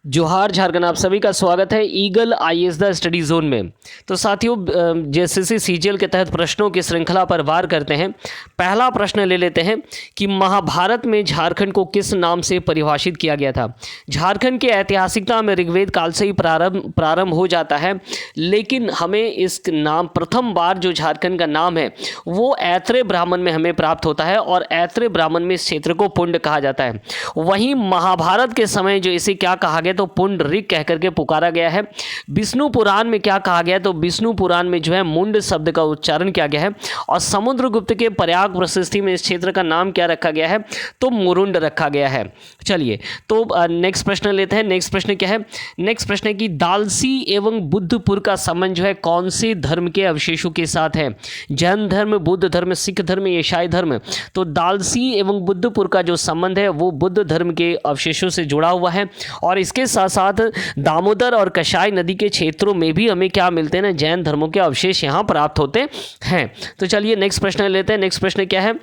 जोहार झारखंड, आप सभी का स्वागत है eagle IAS the study zone में। तो साथियों, जेएसएससी सीजीएल के तहत प्रश्नों की श्रृंखला पर वार करते हैं। पहला प्रश्न ले लेते हैं कि महाभारत में झारखंड को किस नाम से परिभाषित किया गया था। झारखंड की ऐतिहासिकता में ऋग्वेद काल से ही प्रारंभ हो जाता है, लेकिन हमें इस नाम प्रथम बार जो झारखंड का नाम है वो ऐत्रेय ब्राह्मण में हमें प्राप्त होता है और ऐत्रेय ब्राह्मण में इस क्षेत्र को पुंड कहा जाता है। वहीं महाभारत के समय जो इसे क्या कहा गया तो पुंडरीक कह करके पुकारा गया है। विष्णु पुराण में क्या कहा गया तो विष्णु पुराण में जो है मुंड शब्द का उच्चारण किया गया है। और समुद्रगुप्त के प्रयाग प्रशस्ति में इस क्षेत्र का नाम क्या रखा गया है तो मुरुंड रखा गया है। चलिए तो नेक्स्ट प्रश्न लेते हैं। नेक्स्ट प्रश्न क्या है? नेक्स्ट प्रश्न है कि दालसी एवं बुद्धपुर का संबंध जो है कौन से धर्म के अवशेषों के साथ है? जैन धर्म, बुद्ध धर्म, सिख धर्म, ईसाई धर्म। तो दालसी एवं बुद्धपुर का जो संबंध है वो बुद्ध धर्म के अवशेषों से जुड़ा हुआ है। और इसके साथ साथ दामोदर और कशाई नदी के क्षेत्रों में भी हमें क्या मिलते हैं ना, जैन धर्मों के अवशेष यहाँ प्राप्त होते हैं। तो चलिए नेक्स्ट प्रश्न लेते हैं। नेक्स्ट प्रश्न क्या है?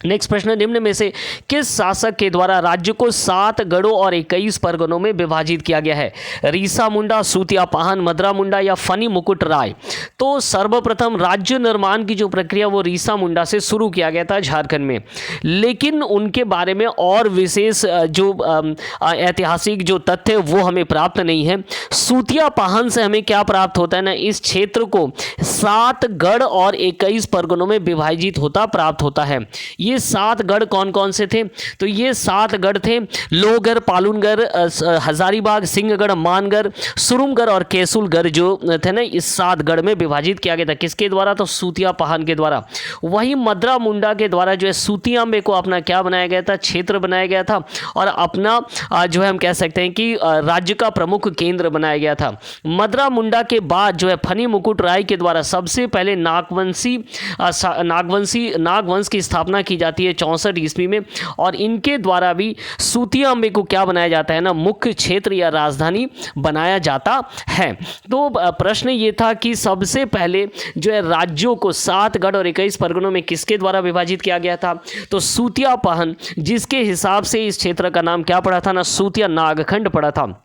नेक्स्ट प्रश्न, निम्न में से किस शासक के द्वारा राज्य को 7 गढ़ों और 21 परगनों में विभाजित किया गया है? रीसा मुंडा, सूतिया पाहन, मदरा मुंडा या फनी मुकुट राय। तो सर्वप्रथम राज्य निर्माण की जो प्रक्रिया वो रीसा मुंडा से शुरू किया गया था झारखंड में, लेकिन उनके बारे में और विशेष जो ऐतिहासिक जो तथ्य वो हमें प्राप्त नहीं है। सूतिया पाहन से हमें क्या प्राप्त होता है ना, इस क्षेत्र को 7 गढ़ और 21 परगनों में विभाजित होता प्राप्त होता है। ये 7 गढ़ कौन कौन से थे? तो ये 7 गढ़ थे लोहगढ़, पालुनगढ़, हजारीबाग, सिंहगढ़, मानगढ़, सुरुमगढ़ और केसुलगढ़ जो थे ना, इस 7 गढ़ में विभाजित किया गया था। किसके द्वारा? तो सूतिया पाहन के द्वारा। वही मदरा मुंडा के द्वारा जो है सूतियाम्बे को अपना क्या बनाया गया था? क्षेत्र बनाया गया था और अपना जो है हम कह सकते हैं कि राज्य का प्रमुख केंद्र बनाया गया था। मदरा मुंडा के बाद जो है फनी मुकुट राय के द्वारा सबसे पहले नागवंश की स्थापना की जाती है 64 ईस्वी में। और इनके द्वारा भी सूतियाम्बे को क्या बनाया जाता है ना, मुख्य क्षेत्र या राजधानी बनाया जाता है। तो प्रश्न ये था कि सबसे पहले जो है राज्यों को 7 गढ़ और 21 परगनों में किसके द्वारा विभाजित किया गया था? तो सूतिया पाहन, जिसके हिसाब से इस क्षेत्र का नाम क्या पड़ा था ना, सूतिया नागखंड पड़ा था।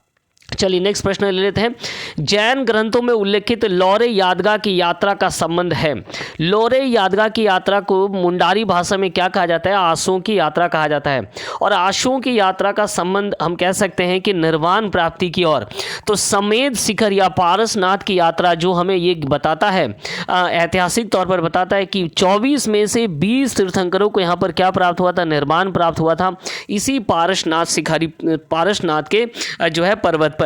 चलिए नेक्स्ट प्रश्न ले लेते हैं। जैन ग्रंथों में उल्लेखित लौरे यादगा की यात्रा का संबंध है। लौरे यादगा की यात्रा को मुंडारी भाषा में क्या कहा जाता है? आशुओं की यात्रा कहा जाता है। और आशुओं की यात्रा का संबंध हम कह सकते हैं कि निर्वाण प्राप्ति की ओर। तो समेध शिखर या पारसनाथ की यात्रा जो हमें ये बताता है, ऐतिहासिक तौर पर बताता है कि 24 में से 20 तीर्थंकरों को यहाँ पर क्या प्राप्त हुआ था? निर्वाण प्राप्त हुआ था इसी पारसनाथ के जो है पर्वत पर।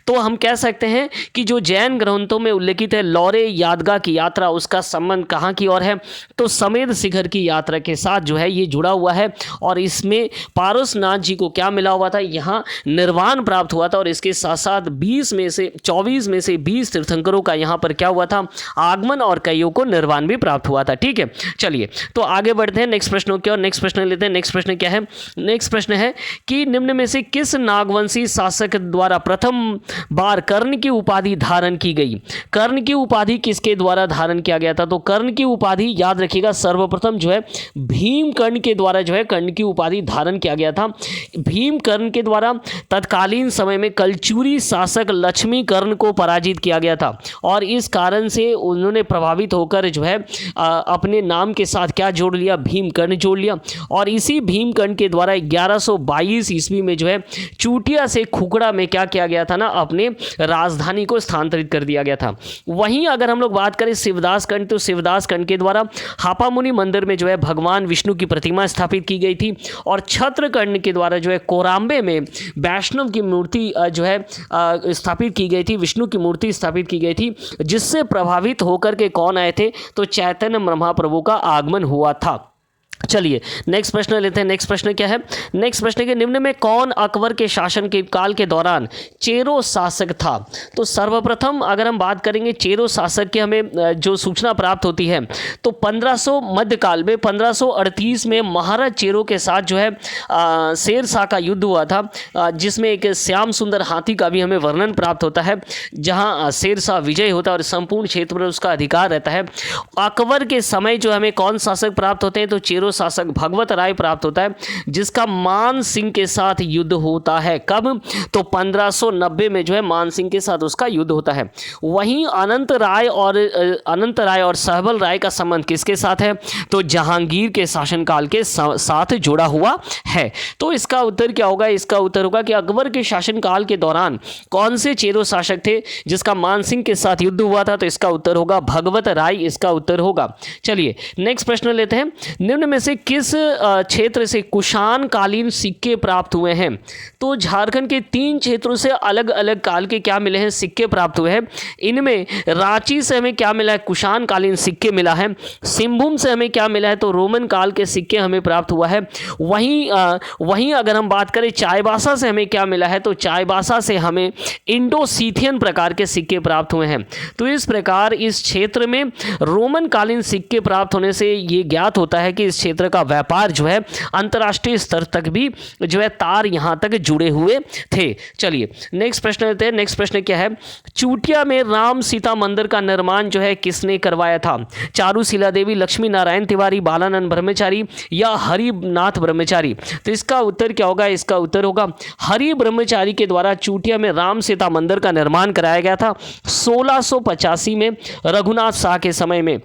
तो हम कह सकते हैं कि जो जैन ग्रंथों में उल्लेखित है लौरे यादगा की यात्रा, उसका संबंध कहाँ की ओर है? तो समेध शिखर की यात्रा के साथ जो है ये जुड़ा हुआ है। और इसमें पारसनाथ जी को क्या मिला हुआ था? यहाँ निर्वाण प्राप्त हुआ था। और इसके साथ साथ 24 में से 20 तीर्थंकरों का यहाँ पर क्या हुआ था? आगमन, और कईयों को निर्वाण भी प्राप्त हुआ था। ठीक है, चलिए तो आगे बढ़ते हैं नेक्स्ट प्रश्नों की ओर। नेक्स्ट प्रश्न लेते हैं। नेक्स्ट प्रश्न क्या है? नेक्स्ट प्रश्न है कि निम्न में से किस नागवंशी शासक द्वारा प्रथम बार कर्ण की उपाधि धारण की गई? कर्ण की उपाधि किसके द्वारा धारण किया गया था? तो कर्ण की उपाधि याद रखिएगा सर्वप्रथम जो है भीम कर्ण के द्वारा जो है कर्ण की उपाधि धारण किया गया था। भीम कर्ण के द्वारा तत्कालीन समय में कलचुरी शासक लक्ष्मी कर्ण को पराजित किया गया था। और इस कारण से उन्होंने प्रभावित होकर जो है अपने नाम के साथ क्या जोड़ लिया? भीम कर्ण जोड़ लिया। और इसी भीम कर्ण के द्वारा 1122 ईस्वी में जो है चूटिया से खुकड़ा में क्या किया गया था ना, अपने राजधानी को स्थानांतरित कर दिया गया था। वहीं अगर हम लोग बात करें शिवदास कर्ण, तो शिवदास कर्ण के द्वारा हापामुनि मंदिर में जो है भगवान विष्णु की प्रतिमा स्थापित की गई थी। और छत्र कर्ण के द्वारा जो है कोराम्बे में वैष्णव की मूर्ति जो है स्थापित की गई थी, विष्णु की मूर्ति स्थापित की गई थी, जिससे प्रभावित होकर के कौन आए थे? तो चैतन्य महाप्रभु का आगमन हुआ था। चलिए नेक्स्ट प्रश्न लेते हैं। नेक्स्ट प्रश्न क्या है? नेक्स्ट प्रश्न के निम्न में कौन अकबर के शासन के काल के दौरान चेरो शासक था? तो सर्वप्रथम अगर हम बात करेंगे चेरो शासक की हमें जो सूचना प्राप्त होती है तो 1500 मध्यकाल में 1538 में महाराज चेरो के साथ जो है शेरशाह का युद्ध हुआ था, जिसमें एक श्याम सुंदर हाथी का भी हमें वर्णन प्राप्त होता है, जहां शेरशाह विजय होता है और संपूर्ण क्षेत्र में उसका अधिकार रहता है। अकबर के समय जो हमें कौन शासक प्राप्त होते हैं? तो चेरो चेरो शासक भगवत राय प्राप्त होता है, जिसका मान सिंह के साथ युद्ध होता है। कब? तो 1590 में जो है मान सिंह के साथ उसका युद्ध होता है। वहीं अनंत राय और सहबल राय का संबंध किसके साथ है? तो जहांगीर के शासनकाल के साथ जुड़ा हुआ है। तो इसका उत्तर क्या होगा? इसका उत्तर होगा कि अकबर के शासनकाल के दौरान कौन से चेरो शासक थे जिसका मान सिंह के साथ युद्ध हुआ था? तो इसका उत्तर होगा भगवत राय, इसका उत्तर होगा। चलिए नेक्स्ट प्रश्न लेते हैं। निम्न में से किस क्षेत्र से कुषाण कालीन सिक्के प्राप्त हुए हैं? तो झारखंड के 3 क्षेत्रों से अलग अलग काल के क्या मिले हैं? सिक्के प्राप्त हुए हैं। इनमें रांची से हमें क्या मिला है? कुषाण कालीन सिक्के मिला है। सिंहभूम से हमें क्या मिला है? तो रोमन काल के सिक्के हमें प्राप्त हुआ है। वहीं अगर हम बात करें चाईबासा से हमें क्या मिला है? तो चाईबासा से हमें इंडो सीथियन प्रकार के सिक्के प्राप्त हुए हैं। तो इस प्रकार इस क्षेत्र में रोमन कालीन सिक्के प्राप्त होने से ये ज्ञात होता है कि इस क्षेत्र का व्यापार जो है अंतर्राष्ट्रीय स्तर तक भी जो है तार यहाँ तक जुड़े हुए थे। चलिए नेक्स्ट प्रश्न लेते हैं। नेक्स्ट प्रश्न क्या है? चूटिया में राम सीता मंदिर का निर्माण जो है किसने करवाया था? चारूशिला देवी, लक्ष्मी नारायण तिवारी, बालानंद ब्रह्मचारी या हरिनाथ ब्रह्मचारी? तो इसका उत्तर क्या होगा? इसका उत्तर होगा हरि ब्रह्मचारी के द्वारा चूटिया में राम सीता मंदिर का निर्माण कराया गया था 1685 में रघुनाथ शाह के समय में।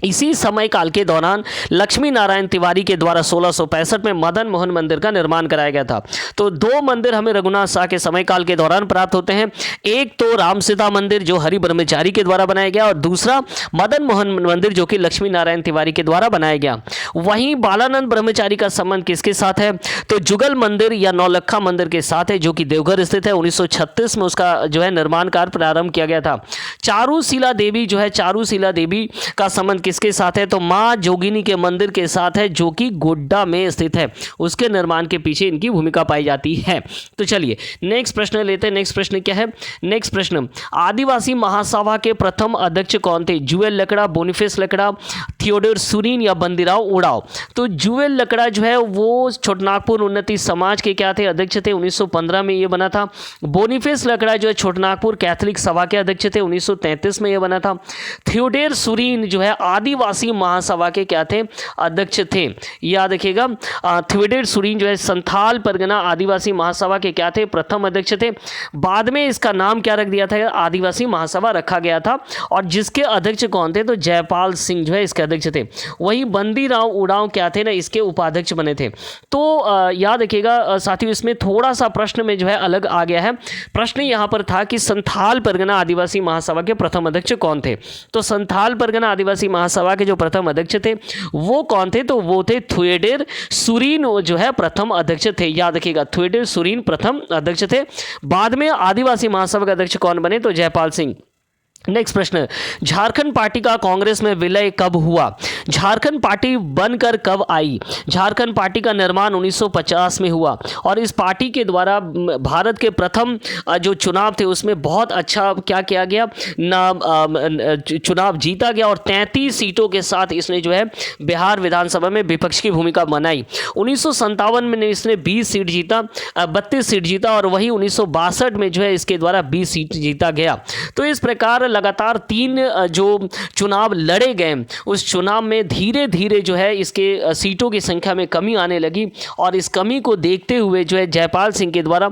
इसी समय काल के दौरान लक्ष्मी नारायण तिवारी के द्वारा 1665 में मदन मोहन मंदिर का निर्माण कराया गया था। तो 2 मंदिर हमें रघुनाथ शाह के समय काल के दौरान प्राप्त होते हैं। एक तो राम सीता मंदिर जो हरि ब्रह्मचारी के द्वारा बनाया गया और दूसरा मदन मोहन मंदिर जो कि लक्ष्मी नारायण तिवारी के द्वारा बनाया गया। वहीं बालानंद ब्रह्मचारी का संबंध किसके साथ है? तो जुगल मंदिर या नौलखा मंदिर के साथ है, जो कि देवघर स्थित है। 1936 में उसका जो है निर्माण कार्य प्रारंभ किया गया था। चारूशिला देवी जो है, चारूशिला देवी का संबंध किसके साथ है? तो मां जोगिनी के मंदिर के साथ है, जो कि गोड्डा में स्थित है। उसके निर्माण के पीछे इनकी भूमिका पाई जाती है। तो चलिए नेक्स्ट प्रश्न लेते हैं। नेक्स्ट प्रश्न क्या है? नेक्स्ट प्रश्न, आदिवासी महासभा के प्रथम अध्यक्ष कौन थे? जुएल लकड़ा, बोनीफेस लकड़ा, थियोडोर सुरीन या बंदीराव उड़ाव? तो जुएल लकड़ा जो है वो छोटनागपुर उन्नति समाज के क्या थे? अध्यक्ष थे। 1915 में ये बना था। बोनीफेस लकड़ा जो है छोटनागपुर कैथोलिक सभा के अध्यक्ष थे। 1933 में ये बना था। थियोडोर सुरीन जो है आदिवासी महासभा के क्या थे? अध्यक्ष थे। याद रखिएगा, थियोडोर सुरीन जो है संथाल परगना आदिवासी महासभा के क्या थे? प्रथम अध्यक्ष थे। बाद में इसका नाम क्या रख दिया था? आदिवासी महासभा रखा गया था। और जिसके अध्यक्ष कौन थे? तो जयपाल सिंह जो है इसके अध्यक्ष थे। वही बंदीराव उड़ाव क्या थे ना, इसके उपाध्यक्ष बने थे। तो याद रखिएगा साथियों, इसमें थोड़ा सा प्रश्न में जो है अलग आ गया है। प्रश्न यहाँ पर था कि संथाल परगना आदिवासी महासभा के प्रथम अध्यक्ष कौन थे? तो संथाल परगना आदिवासी महासभा के जो प्रथम अध्यक्ष थे वो कौन थे? तो वो थे थियोडोर सुरीन जो है प्रथम अध्यक्ष थे। याद रखिएगा, थियोडोर सुरीन प्रथम अध्यक्ष थे। बाद में आदिवासी महासभा के अध्यक्ष कौन बने? तो जयपाल सिंह। नेक्स्ट प्रश्न, झारखंड पार्टी का कांग्रेस में विलय कब हुआ? झारखंड पार्टी बनकर कब आई? झारखंड पार्टी का निर्माण 1950 में हुआ और इस पार्टी के द्वारा भारत के प्रथम जो चुनाव थे उसमें बहुत अच्छा क्या किया गया चुनाव जीता गया और 33 सीटों के साथ इसने जो है बिहार विधानसभा में विपक्ष की भूमिका बनाई। 1957 में इसने 20 सीट जीता, 32 सीट जीता और वही 1962 में जो है इसके द्वारा 20 सीट जीता गया। तो इस प्रकार लगातार 3 जो चुनाव लड़े गए, उस चुनाव में धीरे धीरे जो है इसके सीटों की संख्या में कमी आने लगी और इस कमी को देखते हुए जो है जयपाल सिंह के द्वारा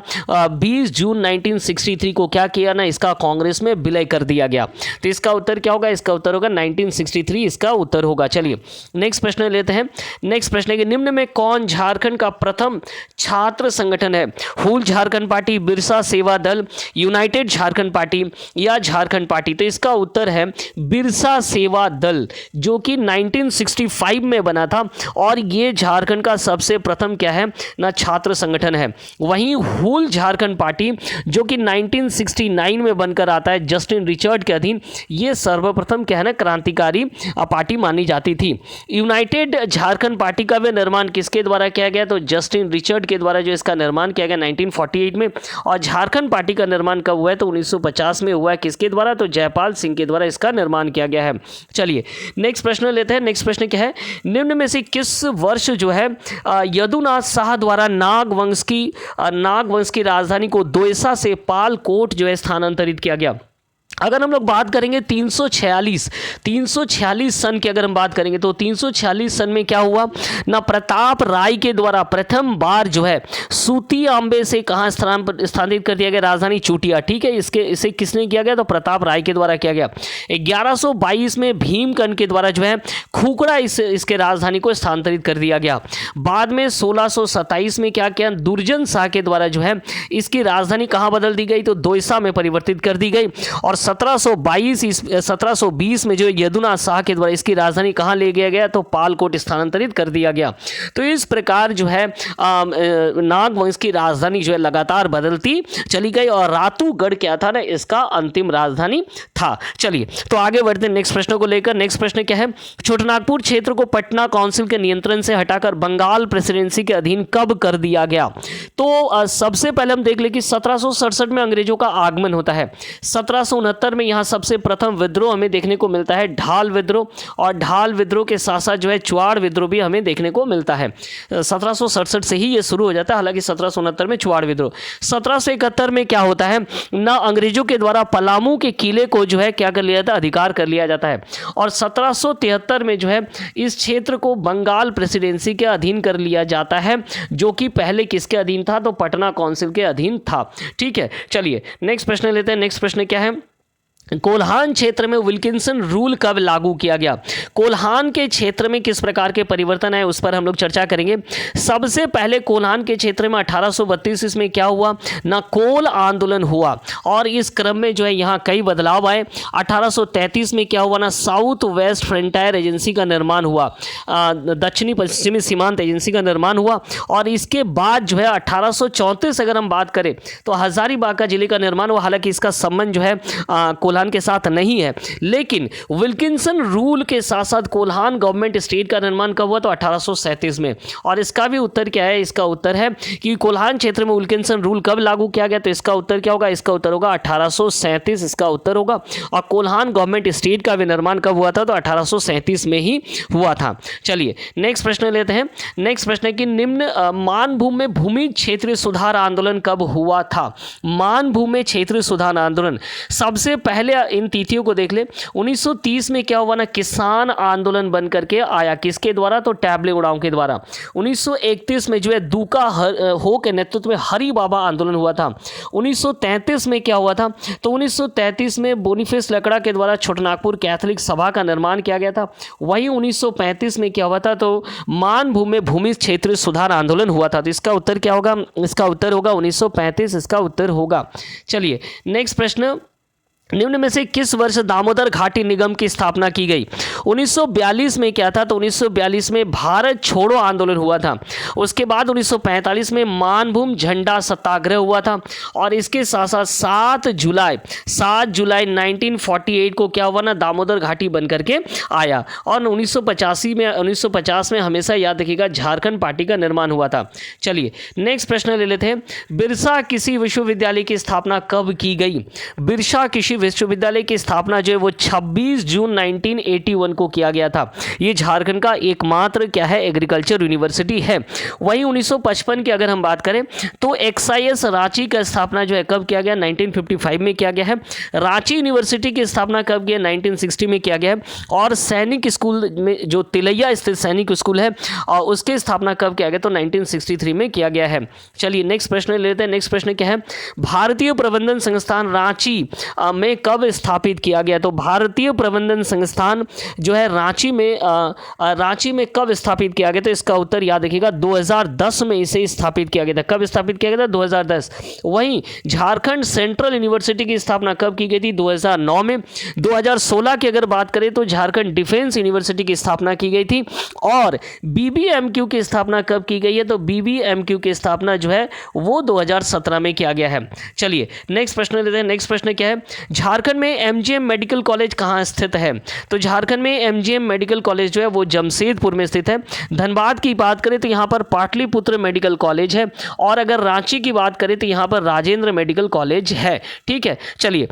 20 जून 1963 को क्या किया ना, इसका कांग्रेस में विलय कर दिया गया। तो इसका उत्तर क्या होगा? इसका उत्तर होगा 1963, इसका उत्तर होगा। चलिए नेक्स्ट प्रश्न लेते हैं। नेक्स्ट प्रश्न है कि निम्न में कौन झारखंड का प्रथम छात्र संगठन है? हूल झारखंड पार्टी, बिरसा सेवा दल, यूनाइटेड झारखंड पार्टी या झारखंड पार्टी? तो इसका उत्तर है बिरसा सेवा दल, जो कि 1965 में बना था और ये झारखंड का सबसे प्रथम क्या है ना, छात्र संगठन है। वहीं हूल झारखंड पार्टी जो कि 1969 में बनकर आता है जस्टिन रिचर्ड के अधीन, ये सर्वप्रथम क्या है ना, क्रांतिकारी पार्टी मानी जाती थी। यूनाइटेड झारखंड पार्टी का भी निर्माण किसके द्वारा किया गया? तो जस्टिन रिचर्ड के द्वारा जो इसका निर्माण किया गया 1948 में। और झारखंड पार्टी का निर्माण कब हुआ है? तो 1950 में हुआ है। किसके द्वारा? तो जयपाल सिंह के द्वारा इसका निर्माण किया गया है। चलिए नेक्स्ट प्रश्न लेते हैं। नेक्स्ट प्रश्न क्या है? निम्न में से किस वर्ष जो है यदुनाथ शाह द्वारा नागवंश की राजधानी को दोयसा से पालकोट जो है स्थानांतरित किया गया? अगर हम लोग बात करेंगे 346 सन की अगर हम बात करेंगे तो 346 सन में क्या हुआ ना, प्रताप राय के द्वारा प्रथम बार जो है सूती आंबे से कहाँ स्थानांतरित कर दिया गया, राजधानी चूटिया। ठीक है, इसे किसने किया गया, तो प्रताप राय के द्वारा किया गया। 1122 में भीमकन के द्वारा जो है खुखड़ा इसके राजधानी को स्थानांतरित कर दिया गया। बाद में 1627 में क्या किया, दुर्जन शाह के द्वारा जो है इसकी राजधानी कहाँ बदल दी गई, तो दोयसा में परिवर्तित कर दी गई। और 1720 में जो यदुनाथ शाह के द्वारा इसकी राजधानी कहाँ ले गया गया, तो पालकोट स्थानांतरित कर दिया गया। तो इस प्रकार जो है नागवंश की राजधानी जो है लगातार बदलती चली गई और रातूगढ़ क्या था ना, इसका अंतिम राजधानी था। चलिए तो आगे बढ़ते हैं नेक्स्ट प्रश्न को लेकर। नेक्स्ट प्रश्न क्या है, छोटानागपुर क्षेत्र को पटना काउंसिल के नियंत्रण से हटाकर बंगाल प्रेसिडेंसी के अधीन कब कर दिया गया। तो सबसे पहले हम देख ले कि 1767 में अंग्रेजों का आगमन होता है। 1769 में यहाँ सबसे प्रथम विद्रोह हमें देखने को मिलता है, ढाल विद्रोह, और ढाल विद्रोह के साथ साथ जो है चुआड़ विद्रोह भी हमें देखने को मिलता है। 1767 से ही ये शुरू हो जाता है, हालांकि 1769 में चुआड़ विद्रोह। 1771 में क्या होता है ना, अंग्रेजों के द्वारा पलामू के किले को जो है क्या कर लिया जाता है, अधिकार कर लिया जाता है। और 1773 में जो है इस क्षेत्र को बंगाल प्रेसिडेंसी के अधीन कर लिया जाता है, जो कि पहले किसके अधीन था, तो पटना काउंसिल के अधीन था। ठीक है, चलिए नेक्स्ट प्रश्न लेते हैं। नेक्स्ट प्रश्न क्या है, कोल्हान क्षेत्र में विल्किंसन रूल कब लागू किया गया। कोल्हान के क्षेत्र में किस प्रकार के परिवर्तन है उस पर हम लोग चर्चा करेंगे। सबसे पहले कोल्हान के क्षेत्र में 1832 इसमें क्या हुआ ना, कोल आंदोलन हुआ और इस क्रम में जो है यहाँ कई बदलाव आए। 1833 में क्या हुआ ना, साउथ वेस्ट फ्रंटायर एजेंसी का निर्माण हुआ, दक्षिणी पश्चिमी सीमांत एजेंसी का निर्माण हुआ। और इसके बाद जो है 1834 अगर हम बात करें तो हजारीबाग का जिले का निर्माण हुआ। हालांकि इसका संबंध जो है कोल्हान के साथ नहीं है, लेकिन विल्किंसन रूल के साथ साथ कोल्हान गवर्नमेंट स्टेट का निर्माण कब हुआ, तो 1837 में। और इसका भी उत्तर क्या है, इसका उत्तर है कि कोल्हान क्षेत्र में विल्किंसन रूल कब लागू किया गया, तो इसका उत्तर क्या होगा, इसका उत्तर होगा 1837, इसका उत्तर होगा। और कोल्हान गवर्नमेंट स्टेट का भी निर्माण कब हुआ था, तो 1837 में ही हुआ था। चलिए नेक्स्ट प्रश्न लेते हैं। नेक्स्ट प्रश्न है कि निम्न मानभूमि में भूमि क्षेत्रीय सुधार आंदोलन कब हुआ था। मानभूमि में क्षेत्रीय सुधार आंदोलन सबसे पहले इन तिथियों को देख ले। 1930 में क्या हुआ ना, किसान आंदोलन बन करके आया, किसके द्वारा, तो टैबले उड़ाव के द्वारा। 1931 में जो है दूका हो के नेतृत्व में हरि बाबा आंदोलन हुआ था। 1933 में क्या हुआ था, तो 1933 में बोनीफेस लकड़ा के द्वारा छोटानागपुर कैथोलिक सभा का निर्माण किया गया था। वहीं 1935 में क्या हुआ था, तो मानभूमि में भूमि क्षेत्रीय सुधार आंदोलन हुआ था। तो इसका उत्तर क्या होगा, इसका उत्तर होगा 1935, इसका उत्तर होगा। चलिए नेक्स्ट प्रश्न, निम्न में से किस वर्ष दामोदर घाटी निगम की स्थापना की गई। 1942 में क्या था, तो 1942 में भारत छोड़ो आंदोलन हुआ था। उसके बाद 1945 में मानभूमि झंडा सत्याग्रह हुआ था। और इसके साथ साथ 7 जुलाई 1948 को क्या हुआ ना, दामोदर घाटी बन करके आया। और 1950 में हमेशा याद रखिएगा झारखंड पार्टी का निर्माण हुआ था। चलिए नेक्स्ट प्रश्न ले लेते हैं। बिरसा कृषि विश्वविद्यालय की स्थापना कब की गई। बिरसा कृषि विश्वविद्यालय की स्थापना जो है वो 26 जून 1981 को किया गया था। ये झारखंड का एकमात्र क्या है, एग्रीकल्चर यूनिवर्सिटी है। वहीं 1955 की अगर हम बात करें तो एक्साइएस रांची का स्थापना जो है कब किया गया, 1955 में किया गया है। रांची यूनिवर्सिटी की स्थापना कब किया, 1960 में किया गया है। और सैनिक स्कूल में जो तिलैया स्थित सैनिक स्कूल है और उसकी स्थापना कब किया गया, तो 1963 में किया गया है। चलिए नेक्स्ट प्रश्न लेते हैं। नेक्स्ट प्रश्न क्या है, भारतीय प्रबंधन संस्थान रांची में कब स्थापित किया गया। तो भारतीय प्रबंधन संस्थान जो है रांची में कब स्थापित किया गया, तो इसका उत्तर याद रखिएगा 2010 में इसे स्थापित किया गया था। कब स्थापित किया गया था, 2010। वहीं झारखंड सेंट्रल यूनिवर्सिटी की स्थापना कब की गई थी, 2009 में। 2016 की अगर बात करें तो झारखंड डिफेंस यूनिवर्सिटी की स्थापना की गई थी। और बीबीएमक्यू की स्थापना कब की गई है, तो बीबीएमक्यू की स्थापना जो है वो 2017 में किया गया है। चलिए नेक्स्ट प्रश्न लेते हैं। नेक्स्ट प्रश्न क्या है, झारखंड में एमजीएम मेडिकल कॉलेज कहाँ स्थित है। तो झारखंड में एमजीएम मेडिकल कॉलेज जो है वो जमशेदपुर में स्थित है। धनबाद की बात करें तो यहाँ पर पाटलिपुत्र मेडिकल कॉलेज है। और अगर रांची की बात करें तो यहाँ पर राजेंद्र मेडिकल कॉलेज है। ठीक है, चलिए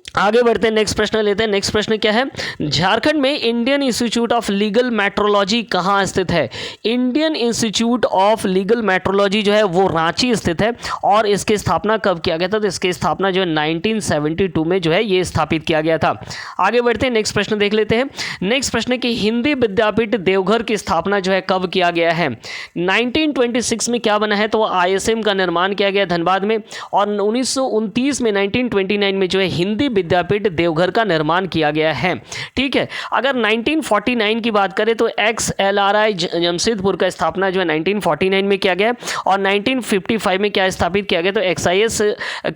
आगे बढ़ते हैं, नेक्स्ट प्रश्न लेते हैं। नेक्स्ट प्रश्न क्या है, झारखंड में Indian institute of legal metrology कहाँ स्थित है? Indian institute of legal metrology जो है वो रांची स्थित है और इसकी स्थापना कब किया गया था? तो इसकी स्थापना जो है 1972 में जो है ये स्थापित किया गया था। आगे बढ़ते हैं, नेक्स्ट प्रश्न देख लेते हैं। नेक्स्ट प्रश्न की हिंदी विद्यापीठ देवघर की स्थापना जो है कब किया गया है? 1926 में क्या बना है? तो ISM का निर्माण किया गया धनबाद में, और 1929 में 1929 में जो है हिंदी विद्यापीठ देवघर का निर्माण किया गया है। ठीक है, अगर 1949 की बात करें तो XLRI जमशेदपुर का स्थापना जो है 1949 में किया गया, और 1955 में क्या स्थापित किया गया? तो XIS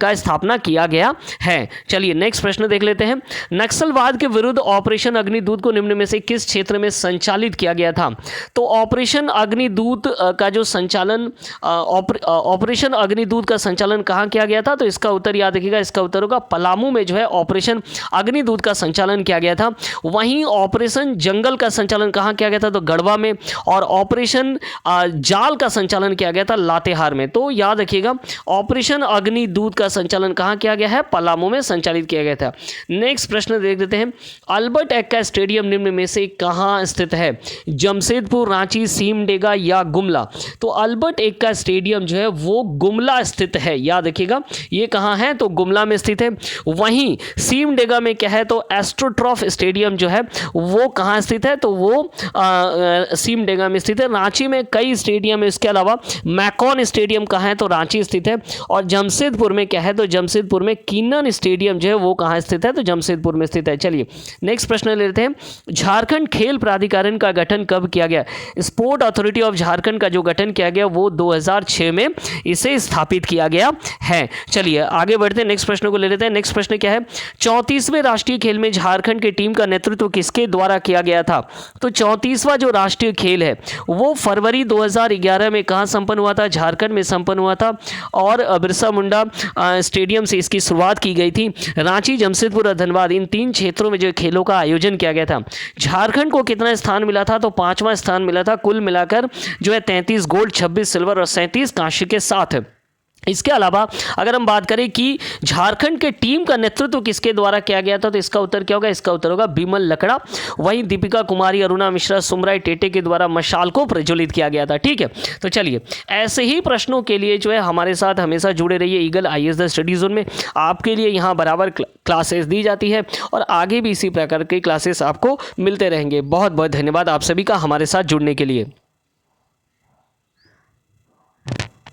का स्थापना किया गया है। चलिए नेक्स्ट प्रश्न देख लेते हैं। नक्सलवाद के विरुद्ध ऑपरेशन अग्निदूत को निम्न में से किस क्षेत्र में संचालित किया गया था? तो ऑपरेशन अग्निदूत का जो संचालन ऑपरेशन अग्निदूत का संचालन कहाँ किया गया था? तो इसका उत्तर याद रखिएगा, इसका उत्तर होगा पलामू में जो है ऑपरेशन अग्निदूत का संचालन किया गया था। वहीं ऑपरेशन जंगल का संचालन कहाँ किया गया था? तो गढ़वा में, और ऑपरेशन जाल का संचालन किया गया था लातेहार में। तो याद रखिएगा, ऑपरेशन अग्निदूत का संचालन कहाँ किया गया है? पलामू में संचालित किया गया था। नेक्स्ट प्रश्न देख लेते हैं। अल्बर्ट एक्का स्टेडियम निम्न में से कहाँ स्थित है? जमशेदपुर, रांची, सिमडेगा या गुमला? तो अल्बर्ट एक्का स्टेडियम जो है वो गुमला स्थित है। याद रखिएगा, ये कहाँ है? तो गुमला में स्थित है। वहीं सिमडेगा में क्या है? तो एस्ट्रोट्रॉफ स्टेडियम जो है वो कहाँ स्थित है? तो वो सिमडेगा में स्थित है। रांची में कई स्टेडियम है, इसके अलावा मैकॉन स्टेडियम कहाँ है? तो रांची स्थित है। और जमशेदपुर में क्या है? तो जमशेदपुर में किन्नन स्टेडियम जो है वो कहाँ स्थित है? तो जमशेदपुर में स्थित है। चलिए नेक्स्ट प्रश्न ले लेते हैं। झारखंड खेल प्राधिकरण का गठन कब किया गया? स्पोर्ट अथॉरिटी ऑफ झारखंड का जो गठन किया गया वो 2006 में इसे स्थापित किया गया है। चलिए आगे बढ़ते हैं, नेक्स्ट प्रश्न को ले लेते हैं। नेक्स्ट प्रश्न क्या है? 34वें राष्ट्रीय खेल में झारखंड की टीम का नेतृत्व किसके द्वारा किया गया था? तो 34वां जो राष्ट्रीय खेल है वो फरवरी 2011 में कहाँ संपन्न हुआ था? झारखंड में संपन्न हुआ था, और बिरसा मुंडा स्टेडियम से इसकी शुरुआत की गई थी। रांची, जमशेदपुर और धनबाद, इन 3 क्षेत्रों में जो खेलों का आयोजन किया गया था। झारखंड को कितना स्थान मिला था? तो 5वां स्थान मिला था। कुल मिलाकर जो है 33 गोल्ड, 26 सिल्वर और 37 कांस्य के साथ। इसके अलावा अगर हम बात करें कि झारखंड के टीम का नेतृत्व किसके द्वारा किया गया था, तो इसका उत्तर क्या होगा? इसका उत्तर होगा बिमल लकड़ा। वहीं दीपिका कुमारी, अरुणा मिश्रा, सुमराय टेटे के द्वारा मशाल को प्रज्वलित किया गया था। ठीक है, तो चलिए ऐसे ही प्रश्नों के लिए जो है हमारे साथ हमेशा जुड़े रहिए eagle IAS the study zone में। आपके लिए यहाँ बराबर क्लासेस दी जाती है और आगे भी इसी प्रकार के क्लासेस आपको मिलते रहेंगे। बहुत बहुत धन्यवाद आप सभी का हमारे साथ जुड़ने के लिए।